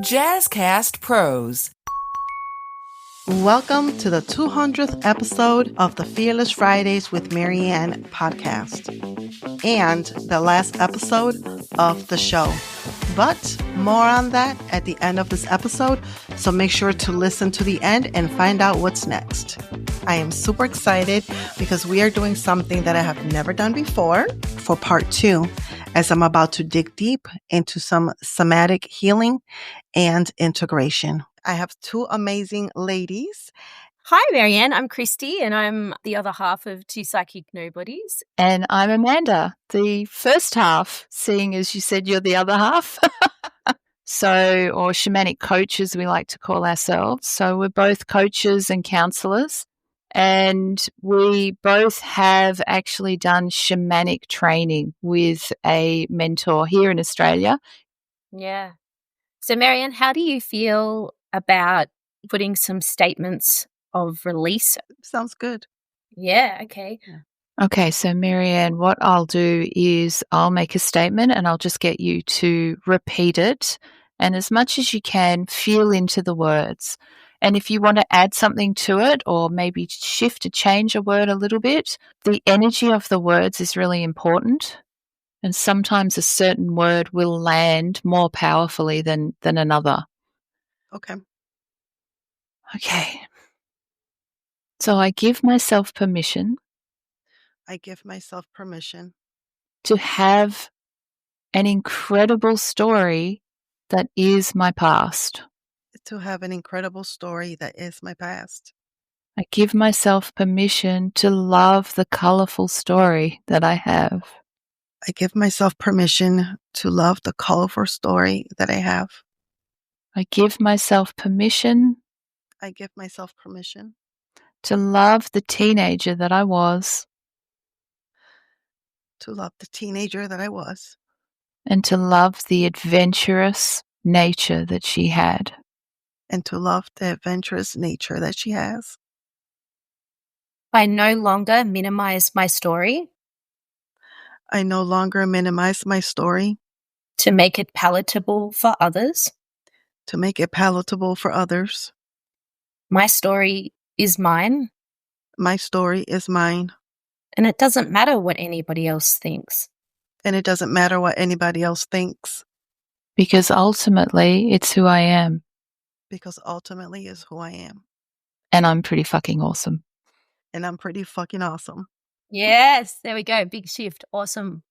Jazzcast Pros. Welcome to the 200th episode of the Fearless Fridays with Maryann podcast and the last episode of the show. But more on that at the end of this episode, so make sure to listen to the end and find out what's next. I am super excited because we are doing something that I have never done before for part 2, as I'm about to dig deep into some somatic healing and integration. I have 2 amazing ladies. Hi, Maryann. I'm Christy, and I'm the other half of 2Psychic Nobodies. And I'm Amanda, the first half, seeing as you said you're the other half. Or shamanic coaches, we like to call ourselves. So we're both coaches and counselors, and we both have actually done shamanic training with a mentor here in Australia. Yeah. So, Maryann, how do you feel about putting some statements of release? Sounds good. Yeah, okay. Okay, so Maryann, what I'll do is I'll make a statement and I'll just get you to repeat it. And as much as you can, feel into the words. And if you want to add something to it or maybe shift or change a word a little bit, the energy of the words is really important. And sometimes a certain word will land more powerfully than another. Okay. Okay. So I give myself permission. I give myself permission to have an incredible story that is my past. to have an incredible story that is my past. I give myself permission to love the colorful story that I have. I give myself permission to love the colorful story that I have. I give myself permission I give myself permission to love the teenager that I was. To love the teenager that I was. And to love the adventurous nature that she had. And to love the adventurous nature that she has. I no longer minimize my story. I no longer minimize my story. To make it palatable for others. To make it palatable for others. My story is mine. My story is mine. And it doesn't matter what anybody else thinks. And it doesn't matter what anybody else thinks. Because ultimately, it's who I am. Because ultimately, it's who I am. And I'm pretty fucking awesome. And I'm pretty fucking awesome. Yes, there we go. Big shift. Awesome.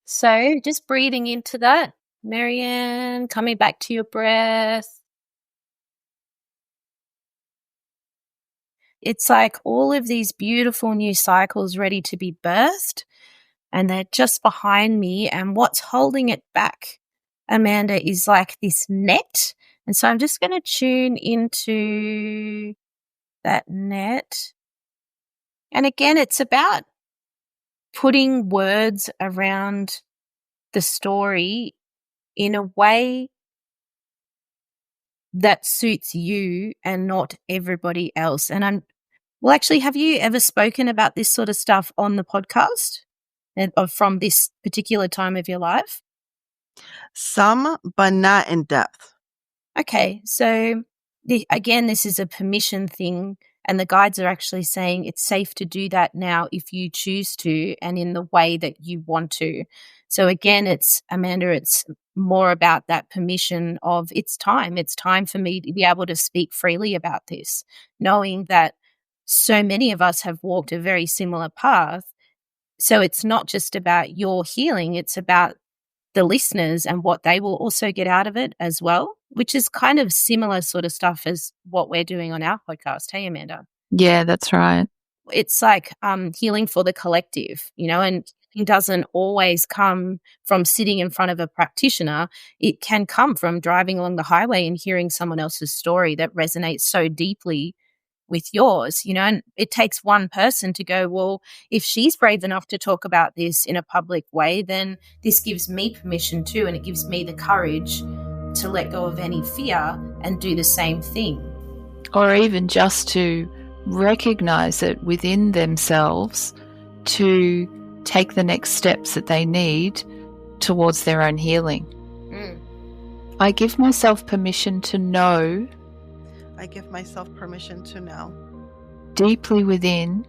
So just breathing into that. Maryann, coming back to your breath. It's like all of these beautiful new cycles ready to be birthed, and they're just behind me. And what's holding it back, Amanda, is like this net. And so I'm just going to tune into that net. And again, it's about putting words around the story in a way that suits you and not everybody else. And actually, have you ever spoken about this sort of stuff on the podcast from this particular time of your life? Some, but not in depth. Okay, so again, this is a permission thing, and the guides are actually saying it's safe to do that now if you choose to and in the way that you want to. So again, it's more about that permission of it's time for me to be able to speak freely about this, knowing that so many of us have walked a very similar path. So it's not just about your healing, it's about the listeners and what they will also get out of it as well, which is kind of similar sort of stuff as what we're doing on our podcast. Hey, Amanda. Yeah, that's right. It's like healing for the collective, and it doesn't always come from sitting in front of a practitioner. It can come from driving along the highway and hearing someone else's story that resonates so deeply with yours, and it takes one person to go, well, if she's brave enough to talk about this in a public way, then this gives me permission too, and it gives me the courage to let go of any fear and do the same thing. Or even just to recognize it within themselves to take the next steps that they need towards their own healing. I give myself permission to know I give myself permission to know deeply within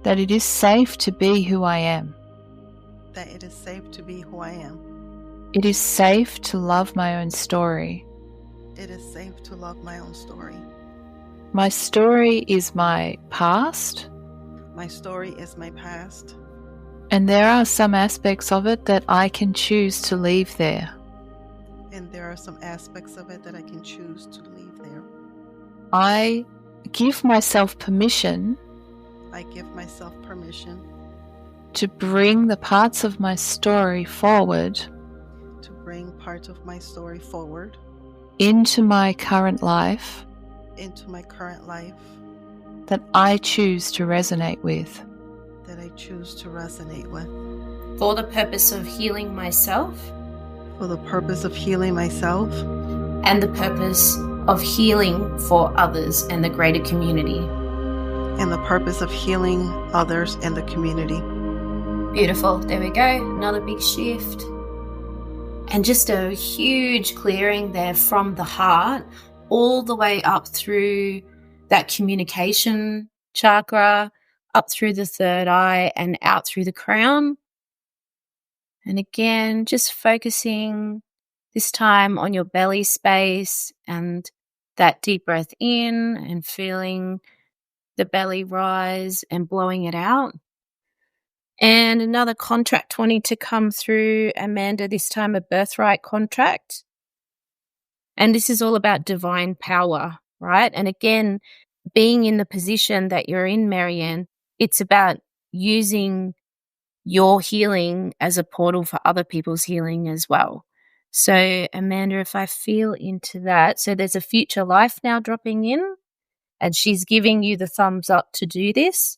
that it is safe to be who I am. that it is safe to be who I am. It is safe to love my own story. It is safe to love my own story. My story is my past, My story is my past, and there are some aspects of it that I can choose to leave there. and there are some aspects of it that I can choose to leave there. I give myself permission I give myself permission to bring the parts of my story forward to bring parts of my story forward into my current life into my current life that I choose to resonate with. that I choose to resonate with, For the purpose of healing myself for the purpose of healing myself and the purpose of healing for others and the greater community. and the purpose of healing others and the community. Beautiful. There we go. Another big shift. And just a huge clearing there from the heart all the way up through that communication chakra, up through the third eye and out through the crown. And again, just focusing this time on your belly space and that deep breath in and feeling the belly rise and blowing it out. And another contract wanting to come through, Amanda, this time a birthright contract. And this is all about divine power, right? And again, being in the position that you're in, Maryann, it's about using your healing as a portal for other people's healing as well. So, Amanda, if I feel into that, so there's a future life now dropping in, and she's giving you the thumbs up to do this.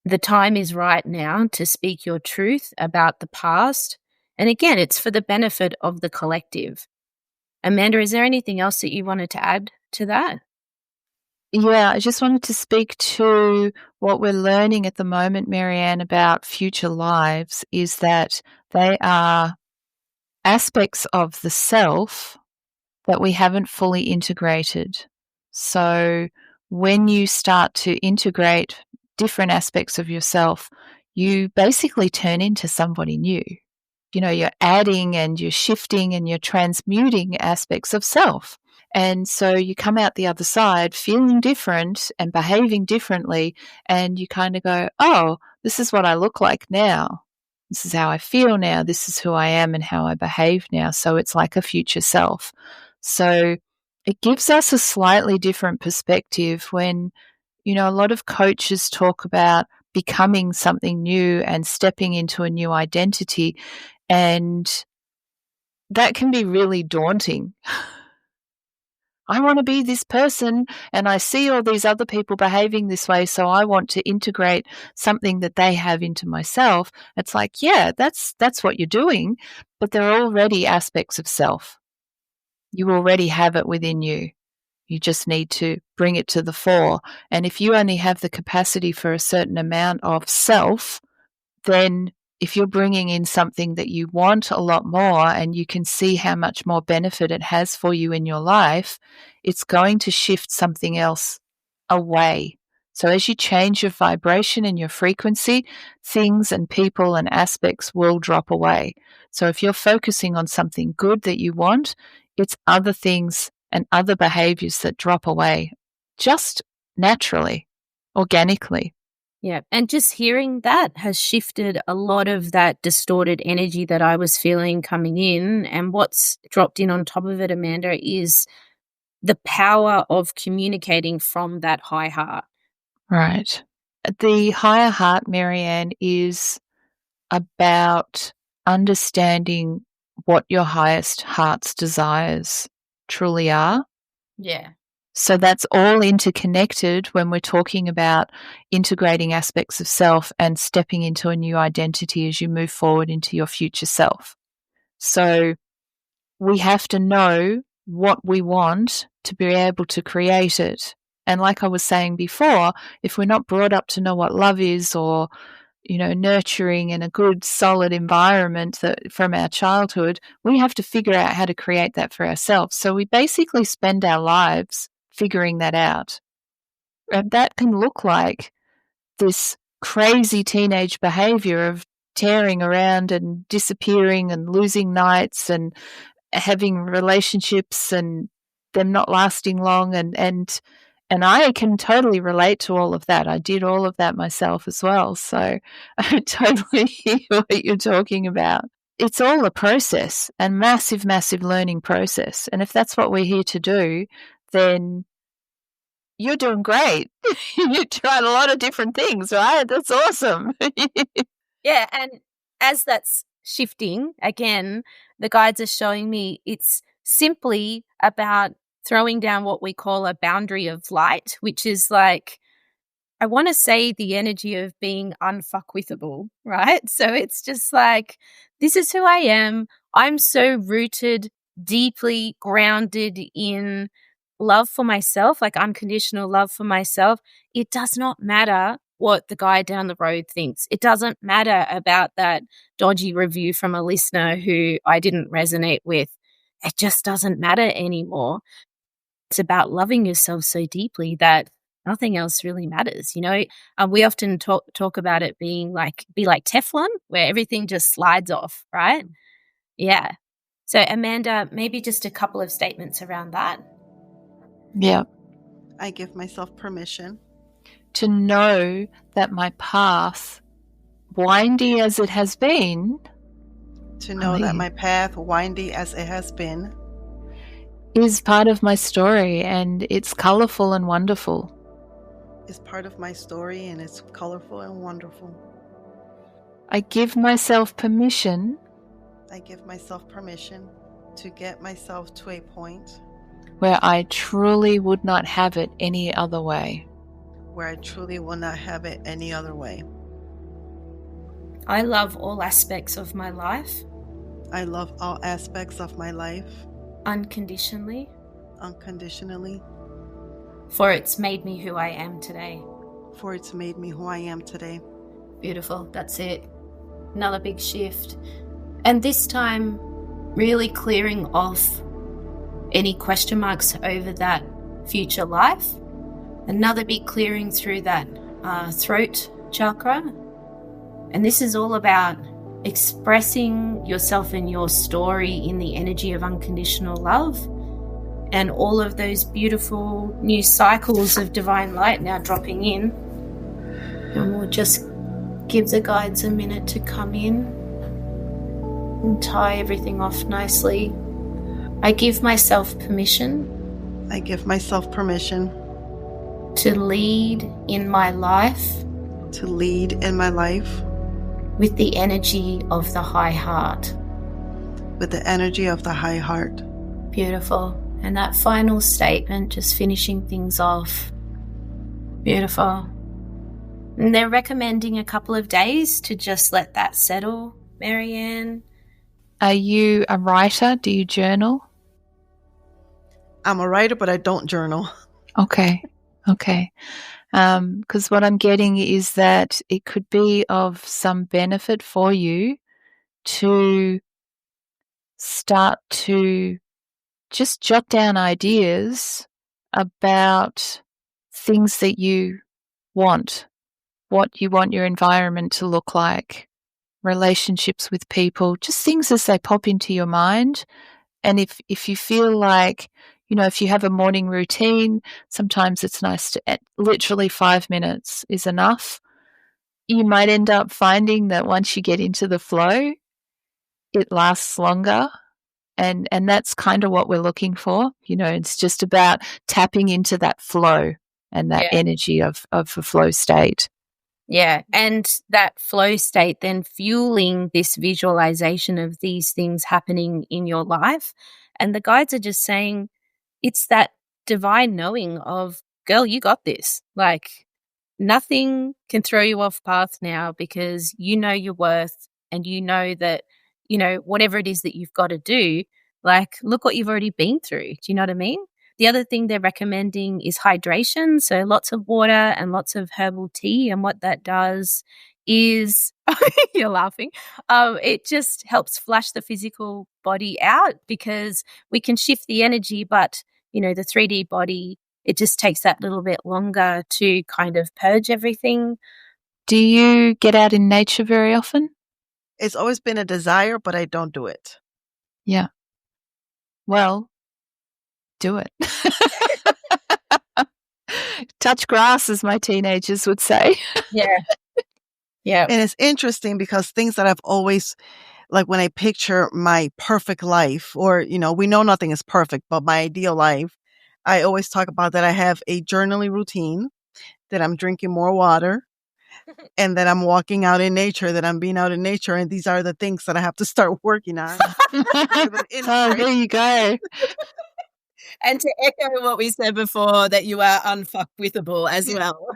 The time is right now to speak your truth about the past. And again, it's for the benefit of the collective. Amanda, is there anything else that you wanted to add to that? Yeah, I just wanted to speak to what we're learning at the moment, Maryann, about future lives is that they are aspects of the self that we haven't fully integrated. So when you start to integrate different aspects of yourself, you basically turn into somebody new. You know, you're adding and you're shifting and you're transmuting aspects of self. And so you come out the other side feeling different and behaving differently, and you kind of go, oh, this is what I look like now. This is how I feel now. This is who I am and how I behave now. So it's like a future self. So it gives us a slightly different perspective when, you know, a lot of coaches talk about becoming something new and stepping into a new identity. And that can be really daunting. I want to be this person and I see all these other people behaving this way, so I want to integrate something that they have into myself. It's like, yeah, that's what you're doing, but there are already aspects of self. You already have it within you. You just need to bring it to the fore. And if you only have the capacity for a certain amount of self, then if you're bringing in something that you want a lot more and you can see how much more benefit it has for you in your life, it's going to shift something else away. So as you change your vibration and your frequency, things and people and aspects will drop away. So if you're focusing on something good that you want, it's other things and other behaviors that drop away just naturally, organically. Yeah. And just hearing that has shifted a lot of that distorted energy that I was feeling coming in. And what's dropped in on top of it, Amanda, is the power of communicating from that high heart. Right. The higher heart, Maryann, is about understanding what your highest heart's desires truly are. Yeah. So that's all interconnected when we're talking about integrating aspects of self and stepping into a new identity as you move forward into your future self. So we have to know what we want to be able to create it. And like I was saying before, if we're not brought up to know what love is or nurturing and a good solid environment that from our childhood, we have to figure out how to create that for ourselves. So we basically spend our lives figuring that out. And that can look like this crazy teenage behavior of tearing around and disappearing and losing nights and having relationships and them not lasting long, and I can totally relate to all of that. I did all of that myself as well. So I totally hear what you're talking about. It's all a process, a massive, massive learning process. And if that's what we're here to do, then you're doing great. You tried a lot of different things, right? That's awesome. Yeah, and as that's shifting, again, the guides are showing me it's simply about throwing down what we call a boundary of light, which is like, I want to say the energy of being unfuckwithable, right? So it's just like, this is who I am. I'm so rooted, deeply grounded in love for myself, like unconditional love for myself. It does not matter what the guy down the road thinks. It doesn't matter about that dodgy review from a listener who I didn't resonate with. It just doesn't matter anymore. It's about loving yourself so deeply that nothing else really matters. We often talk about it be like Teflon, where everything just slides off, right? Yeah. So Amanda, maybe just a couple of statements around that. Yeah. I give myself permission to know that my path, windy as it has been, that my path, windy as it has been, is part of my story, and it's colorful and wonderful. Is part of my story, and it's colorful and wonderful. I give myself permission. I give myself permission to get myself to a point where I truly would not have it any other way. Where I truly will not have it any other way. I love all aspects of my life. I love all aspects of my life. Unconditionally. Unconditionally. For it's made me who I am today. For it's made me who I am today. Beautiful. That's it. Another big shift. And this time, really clearing off any question marks over that future life. Another big clearing through that throat chakra. And this is all about expressing yourself and your story in the energy of unconditional love, and all of those beautiful new cycles of divine light now dropping in. And we'll just give the guides a minute to come in and tie everything off nicely. I give myself permission. I give myself permission to lead in my life. To lead in my life. With the energy of the high heart. With the energy of the high heart. Beautiful. And that final statement, just finishing things off. Beautiful. And they're recommending a couple of days to just let that settle, Maryann. Are you a writer? Do you journal? I'm a writer, but I don't journal. Okay. Because what I'm getting is that it could be of some benefit for you to start to just jot down ideas about things that you want, what you want your environment to look like, relationships with people, just things as they pop into your mind. And if you feel like, if you have a morning routine, sometimes it's nice to, literally 5 minutes is enough. You might end up finding that once you get into the flow, it lasts longer. And that's kind of what we're looking for. It's just about tapping into that flow and that energy of a flow state. Yeah. And that flow state then fueling this visualization of these things happening in your life. And the guides are just saying, it's that divine knowing of, girl, you got this. Like, nothing can throw you off path now, because you know your worth, and you know that, whatever it is that you've got to do, like, look what you've already been through. Do you know what I mean? The other thing they're recommending is hydration. So lots of water and lots of herbal tea. And what that does is you're laughing. It just helps flush the physical body out because we can shift the energy, but the 3D body, it just takes that little bit longer to kind of purge everything. Do you get out in nature very often? It's always been a desire, but I don't do it. Yeah. Well, do it. Touch grass, as my teenagers would say. Yeah. Yeah. And it's interesting because things that I've always, like when I picture my perfect life, or, we know nothing is perfect, but my ideal life, I always talk about that I have a journaling routine, that I'm drinking more water, and that I'm walking out in nature, that I'm being out in nature. And these are the things that I have to start working on. Oh, there you go. And to echo what we said before, that you are unfuckwithable as well.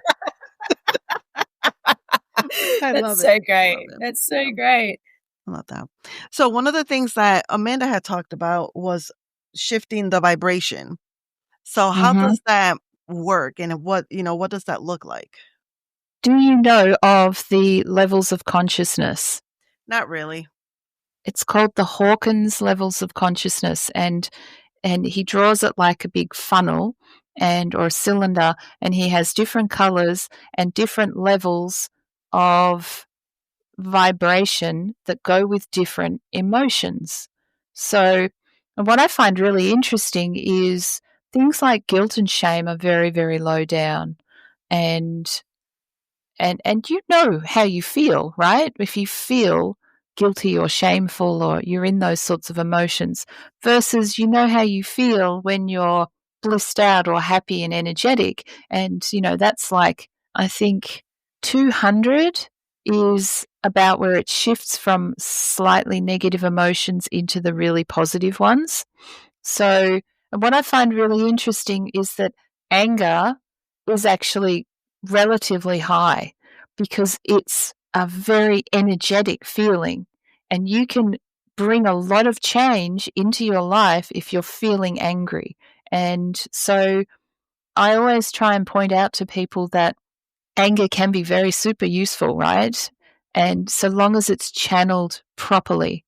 That's so great. That's so great. I love that. So one of the things that Amanda had talked about was shifting the vibration. So how does that work, and what does that look like? Do you know of the levels of consciousness? Not really. It's called the Hawkins levels of consciousness, and he draws it like a big funnel or a cylinder, and he has different colors and different levels of vibration that go with different emotions. So what I find really interesting is things like guilt and shame are very, very low down, and you know how you feel, right? If you feel guilty or shameful, or you're in those sorts of emotions, versus you know how you feel when you're blissed out or happy and energetic. And, that's like, I think 200 is about where it shifts from slightly negative emotions into the really positive ones. So what I find really interesting is that anger is actually relatively high because it's a very energetic feeling, and you can bring a lot of change into your life if you're feeling angry. And so I always try and point out to people that anger can be very super useful, right? And so long as it's channeled properly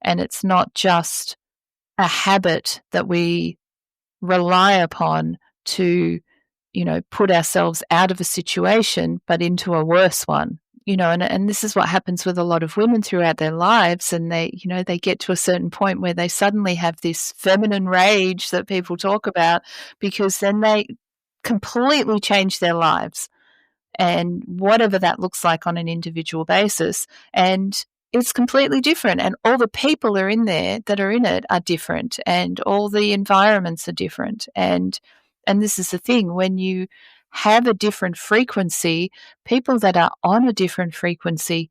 and it's not just a habit that we rely upon to, put ourselves out of a situation, but into a worse one. And this is what happens with a lot of women throughout their lives. And they get to a certain point where they suddenly have this feminine rage that people talk about, because then they completely change their lives, and whatever that looks like on an individual basis. And it's completely different. And all the people are in there that are in it are different, and all the environments are different. And this is the thing, when you have a different frequency, people that are on a different frequency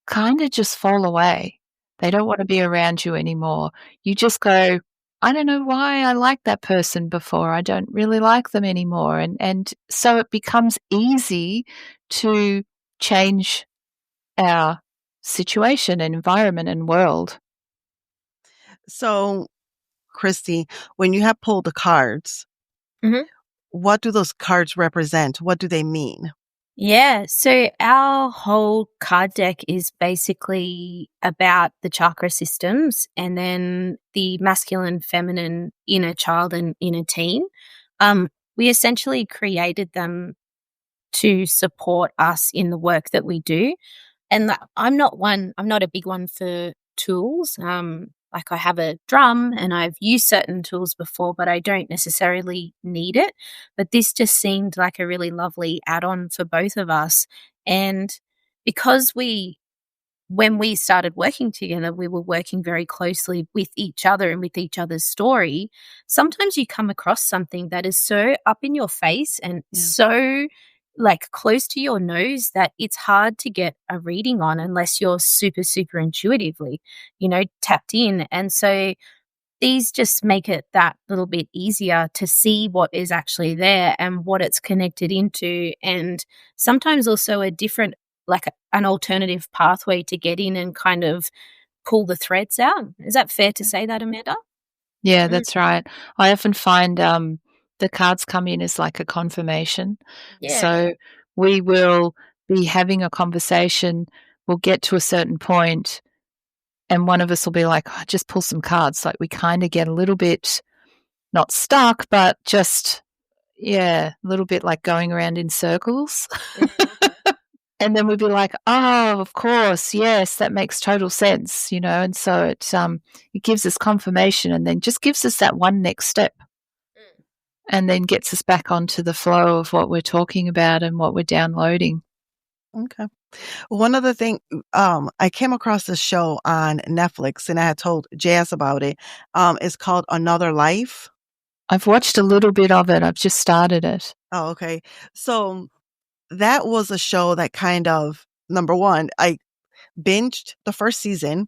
kind of just fall away. They don't want to be around you anymore. You just go, I don't know why I liked that person before. I don't really like them anymore. And so it becomes easy to change our situation and environment and world. So, Christy, when you have pulled the cards, what do those cards represent? What do they mean? Yeah, so our whole card deck is basically about the chakra systems, and then the masculine, feminine, inner child, and inner teen. We essentially created them to support us in the work that we do. And I'm not a big one for tools. Like I have a drum and I've used certain tools before, but I don't necessarily need it. But this just seemed like a really lovely add-on for both of us. And because when we started working together, we were working very closely with each other and with each other's story. Sometimes you come across something that is so up in your face and so like close to your nose that it's hard to get a reading on unless you're super, super intuitively, tapped in. And so these just make it that little bit easier to see what is actually there and what it's connected into. And sometimes also a different, like an alternative pathway to get in and kind of pull the threads out. Is that fair to say that, Amanda? Yeah, that's right. I often find the cards come in as like a confirmation. Yeah. So we will be having a conversation, we'll get to a certain point, and one of us will be like, oh, just pull some cards. Like we kind of get a little bit not stuck, but just, a little bit like going around in circles. And then we'd be like, oh, of course, yes, that makes total sense, and so it gives us confirmation and then just gives us that one next step and then gets us back onto the flow of what we're talking about and what we're downloading. Okay. One other thing, I came across this show on Netflix and I had told Jazz about it. It's called Another Life. I've watched a little bit of it. I've just started it. Oh, okay. So that was a show that kind of, number one, I binged the first season.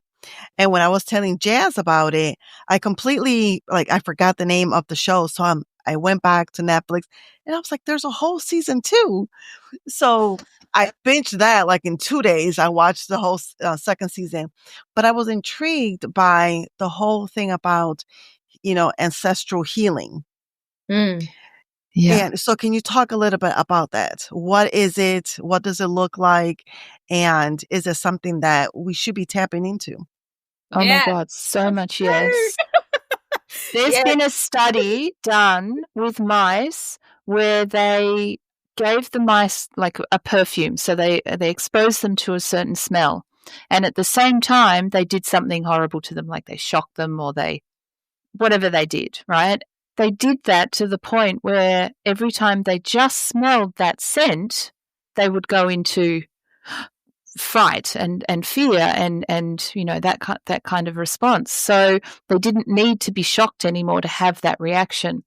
And when I was telling Jazz about it, I completely, I forgot the name of the show. So I went back to Netflix and I was like, there's a whole season 2. So I binged that in 2 days. I watched the whole second season, but I was intrigued by the whole thing about, ancestral healing. Mm. Yeah. And so can you talk a little bit about that? What is it? What does it look like? And is it something that we should be tapping into? Oh my God, so much yes. There's been a study done with mice where they gave the mice like a perfume. So they exposed them to a certain smell. And at the same time, they did something horrible to them, like they shocked them or whatever they did, right? They did that to the point where every time they just smelled that scent, they would go into fright and fear and that kind of response. So they didn't need to be shocked anymore to have that reaction.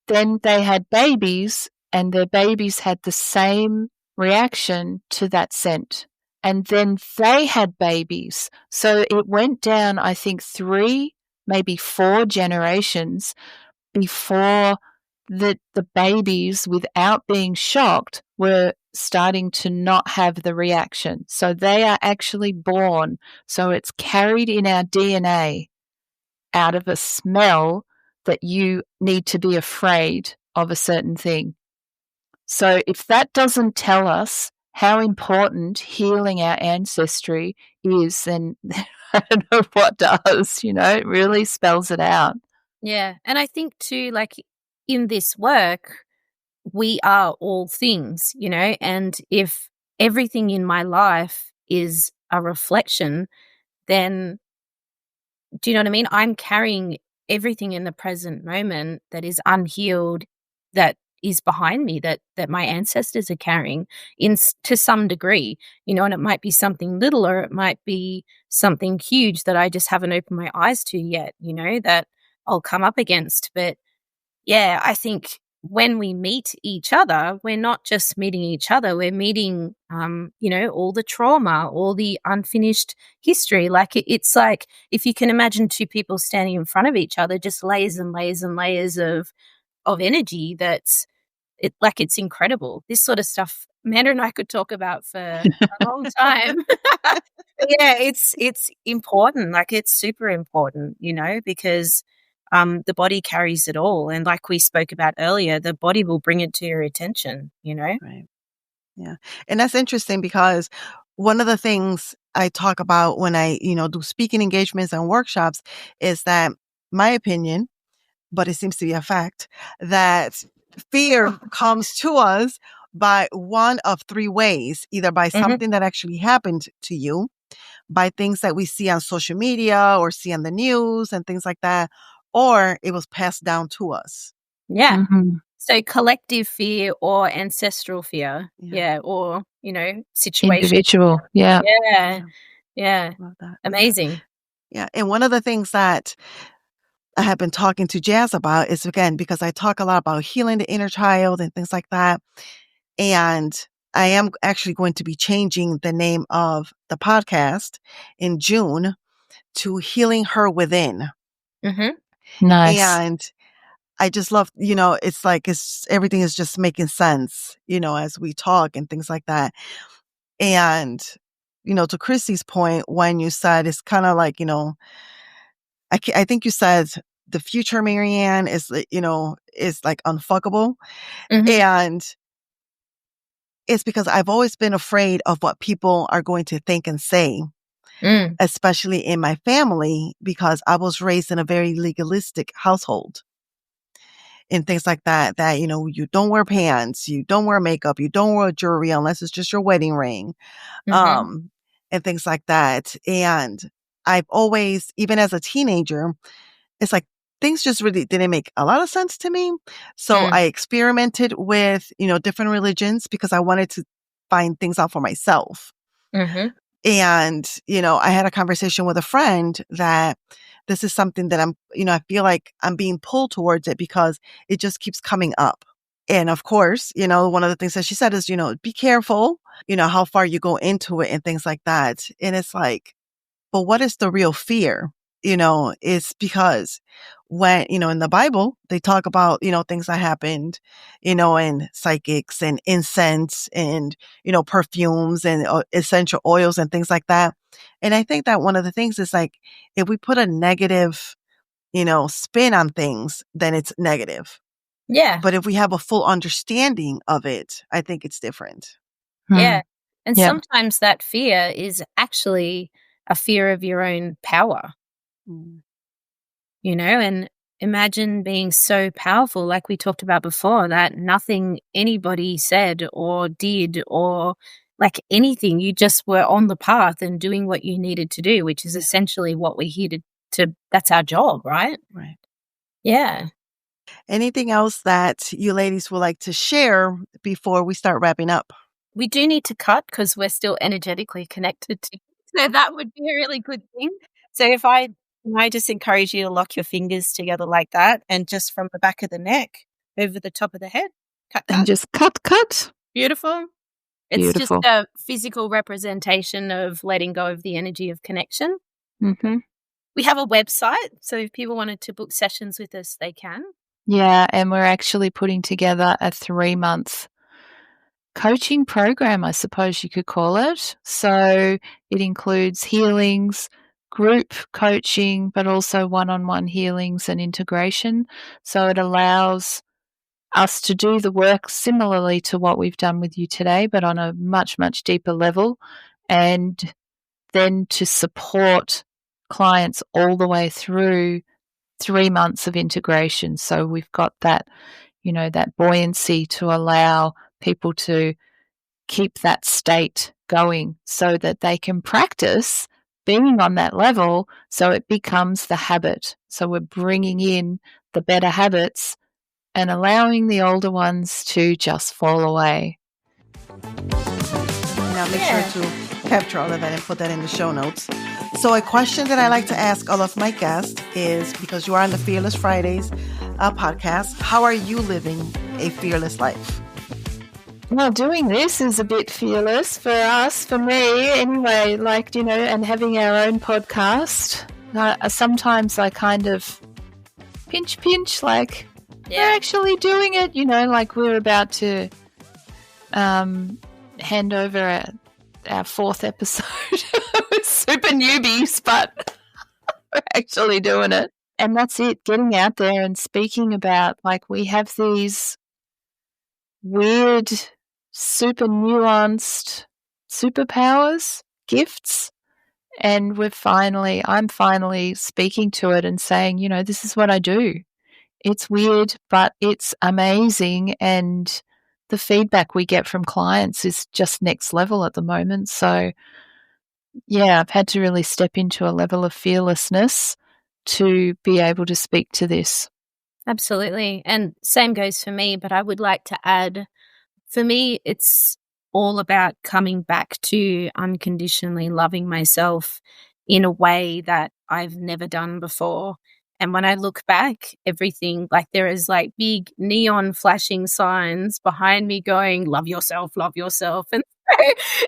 Then they had babies and their babies had the same reaction to that scent. And then they had babies. So it went down, I think, 3, maybe 4 generations before the babies, without being shocked, were starting to not have the reaction. So they are actually born. So it's carried in our DNA out of a smell that you need to be afraid of a certain thing. So if that doesn't tell us how important healing our ancestry is, then I don't know what does, it really spells it out. Yeah. And I think too, in this work, we are all things, and if everything in my life is a reflection, then do you know what I mean? I'm carrying everything in the present moment that is unhealed, that is behind me, that my ancestors are carrying to some degree, and it might be something little or it might be something huge that I just haven't opened my eyes to yet, that I'll come up against. But yeah, I think when we meet each other, we're not just meeting each other, we're meeting, all the trauma, all the unfinished history. It's like, if you can imagine 2 people standing in front of each other, just layers and layers and layers of energy it's incredible. This sort of stuff, Amanda and I could talk about for a long time. Yeah, it's important. It's super important, because the body carries it all. And like we spoke about earlier, the body will bring it to your attention, Right. Yeah. And that's interesting because one of the things I talk about when I, do speaking engagements and workshops is that my opinion, but it seems to be a fact, that fear comes to us by one of 3 ways, either by something that actually happened to you, by things that we see on social media or see on the news and things like that, or it was passed down to us. Yeah. Mm-hmm. So collective fear or ancestral fear. Yeah. Or, situation. Individual. Yeah. Yeah. Love that. Amazing. Yeah. And one of the things that I have been talking to Jazz about is, again, because I talk a lot about healing the inner child and things like that. And I am actually going to be changing the name of the podcast in June to Healing Her Within. Mm-hmm. Nice. And I just love, it's everything is just making sense, as we talk and things like that. And, to Chrissy's point, when you said it's kind of like, I think you said the future Maryann is, is like unfuckable. Mm-hmm. And is because I've always been afraid of what people are going to think and say, especially in my family, because I was raised in a very legalistic household and things like that, you know, you don't wear pants, you don't wear makeup, you don't wear jewelry unless it's just your wedding ring, and things like that. And I've always, even as a teenager, it's like things just really didn't make a lot of sense to me. So I experimented with, you know, different religions because I wanted to find things out for myself. And, you know, I had a conversation with a friend that this is something that I'm, you know, I feel like I'm being pulled towards it because it just keeps coming up. And of course, you know, one of the things that she said is, you know, be careful, you know, how far you go into it and things like that. And it's like, but what is the real fear? You know, it's because when, you know, in the Bible, they talk about, you know, things that happened, you know, in psychics and incense and, you know, perfumes and essential oils and things like that. And I think that one of the things is like, if we put a negative, you know, spin on things, then it's negative. Yeah. But if we have a full understanding of it, I think it's different. Yeah. And sometimes that fear is actually a fear of your own power, you know, and imagine being so powerful, like we talked about before, that nothing anybody said or did or like anything, you just were on the path and doing what you needed to do, which is essentially what we're here to that's our job, right? Right. Yeah. Anything else that you ladies would like to share before we start wrapping up? We do need to cut because we're still energetically connected to, so that would be a really good thing. So if I just encourage you to lock your fingers together like that and just from the back of the neck over the top of the head. Cut that. And just cut. Beautiful. It's Beautiful. just a physical representation of letting go of the energy of connection. We have a website, so if people wanted to book sessions with us, they can. Yeah, and we're actually putting together a 3-month coaching program, I suppose you could call it. So it includes healings, group coaching, but also one-on-one healings and integration. So it allows us to do the work similarly to what we've done with you today, but on a much, much deeper level, and then to support clients all the way through 3 months of integration. So we've got that, you know, that buoyancy to allow people to keep that state going so that they can practice being on that level so it becomes the habit. So we're bringing in the better habits and allowing the older ones to just fall away. Now make sure to capture all of that and put that in the show notes. So a question that I like to ask all of my guests is, because you are on the Fearless Fridays podcast, how are you living a fearless life? Well, doing this is a bit fearless for us, for me anyway, like, you know, and having our own podcast. Sometimes I kind of pinch, like, we're actually doing it, you know, like we're about to hand over our 4th episode. We're super newbies, but we're actually doing it. And that's it, getting out there and speaking about, like, we have these weird, super nuanced superpowers, gifts, and I'm finally speaking to it and saying, you know, this is what I do. It's weird, but it's amazing, and the feedback we get from clients is just next level at the moment. So, yeah, I've had to really step into a level of fearlessness to be able to speak to this. Absolutely. And same goes for me, but I would like to add, for me, it's all about coming back to unconditionally loving myself in a way that I've never done before. And when I look back, everything, like there is like big neon flashing signs behind me going, love yourself, love yourself. And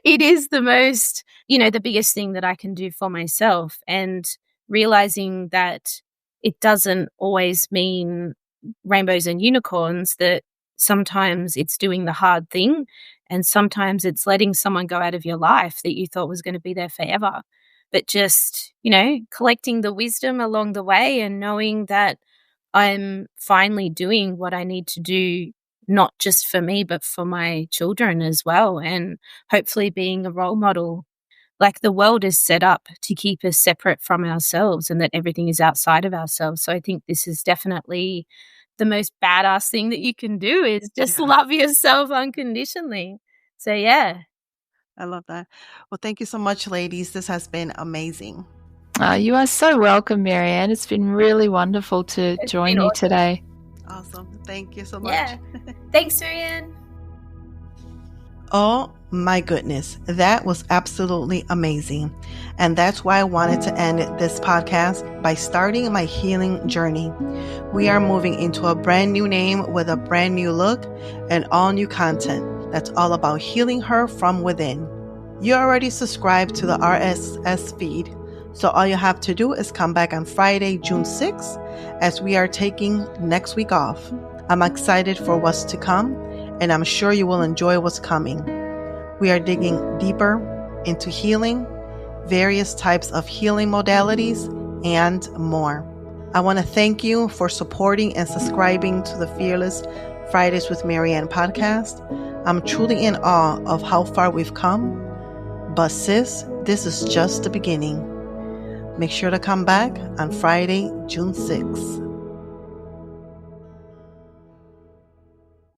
it is the most, you know, the biggest thing that I can do for myself. And realizing that it doesn't always mean rainbows and unicorns, that sometimes it's doing the hard thing and sometimes it's letting someone go out of your life that you thought was going to be there forever. But just, you know, collecting the wisdom along the way and knowing that I'm finally doing what I need to do not just for me, but for my children as well. And hopefully being a role model. Like, the world is set up to keep us separate from ourselves and that everything is outside of ourselves. So I think this is definitely the most badass thing that you can do, is just love yourself unconditionally. So yeah. I love that. Well, thank you so much, ladies. This has been amazing. You are so welcome, Maryann. It's been really wonderful to join you today. Awesome. Thank you so much. Yeah. Thanks, Maryann. Oh my goodness, that was absolutely amazing. And that's why I wanted to end this podcast by starting my healing journey. We are moving into a brand new name with a brand new look and all new content that's all about healing her from within. You already subscribed to the RSS feed, so all you have to do is come back on Friday, June 6th, as we are taking next week off. I'm excited for what's to come, and I'm sure you will enjoy what's coming. We are digging deeper into healing, various types of healing modalities, and more. I want to thank you for supporting and subscribing to the Fearless Fridays with Maryann podcast. I'm truly in awe of how far we've come. But sis, this is just the beginning. Make sure to come back on Friday, June 6th.